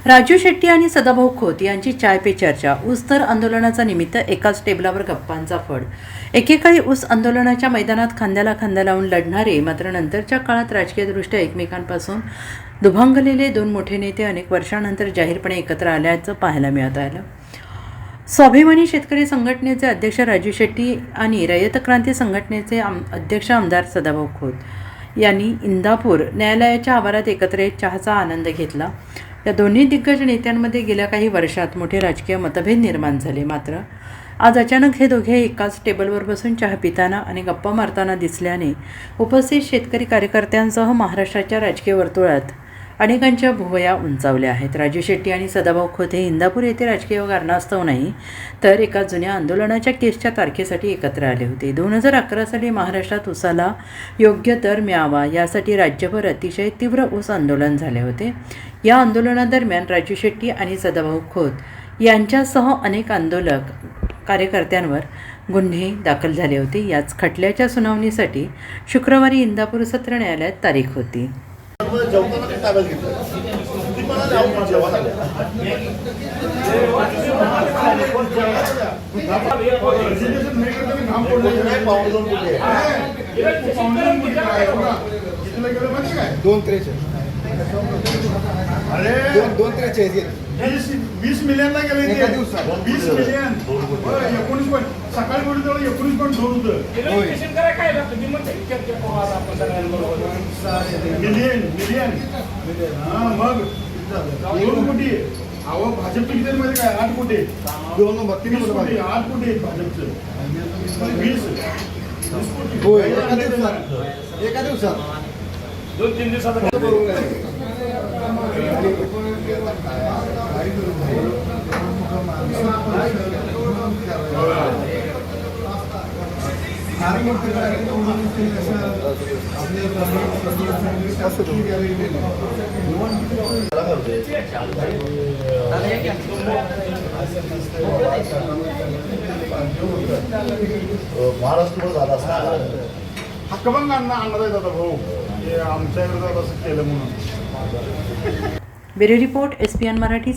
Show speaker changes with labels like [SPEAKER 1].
[SPEAKER 1] राजू शेट्टी आणि सदाभाऊ खोत यांची चाय पे चर्चा. ऊस दर आंदोलनाचा निमित्त एकाच टेबलावर गप्पांचा फड. एकेकाळी ऊस आंदोलनाच्या मैदानात खांद्याला खांदा लावून लढणारे, मात्र नंतरच्या काळात राजकीयदृष्ट्या एकमेकांपासून दुभांगलेले दोन मोठे नेते अनेक वर्षांनंतर जाहीरपणे एकत्र आल्याचं पाहायला मिळत आहे. स्वाभिमानी शेतकरी संघटनेचे अध्यक्ष राजू शेट्टी आणि रयत क्रांती संघटनेचे अध्यक्ष आमदार सदाभाऊ खोत यांनी इंदापूर न्यायालयाच्या आवारात एकत्र येत चहाचा आनंद घेतला. या दोन्ही दिग्गज नेत्यांमध्ये गेल्या काही वर्षात मोठे राजकीय मतभेद निर्माण झाले, मात्र आज अचानक हे दोघे एकाच टेबलवर बसून चहा पिताना आणि गप्पा मारताना दिसल्याने उपस्थित शेतकरी कार्यकर्त्यांसह महाराष्ट्राच्या राजकीय वर्तुळात अनेकांच्या भुवया उंचावल्या आहेत. राजू शेट्टी आणि सदाभाऊ खोत हे इंदापूर येथे राजकीय कारणास्तव नाही तर एका जुन्या आंदोलनाच्या केसच्या तारखेसाठी एकत्र आले होते. 2011 साली महाराष्ट्रात ऊसाला योग्य दर मिळावा यासाठी राज्यभर अतिशय तीव्र ऊस आंदोलन झाले होते. या आंदोलनादरम्यान राजू शेट्टी आणि सदाभाऊ खोत यांच्यासह अनेक आंदोलक कार्यकर्त्यांवर गुन्हे दाखल झाले होते. याच खटल्याच्या सुनावणीसाठी शुक्रवारी इंदापूर सत्र न्यायालयात तारीख होती.
[SPEAKER 2] जेवताना ताब्यात घेतलं ती मला जेवण आलं दोन 20 मिलियनला गेले 20 मिलियन 19 पण सकाळी बोलतो 19 पण ढोल होतं मिलियन मग 2 कोटी. अहो भाजपच्या मध्ये काय 8 कोटी 2 कोटी 8 कोटी भाजपचं 20 कोटी एका दिवसात 2-3 दिवसात महाराष्ट्र झाला असता हक्कभंग आणणार आहे दादा भाऊ हे आमच्या विरोधात असं केलं म्हणून.
[SPEAKER 1] Bureau report, SPN Marathi.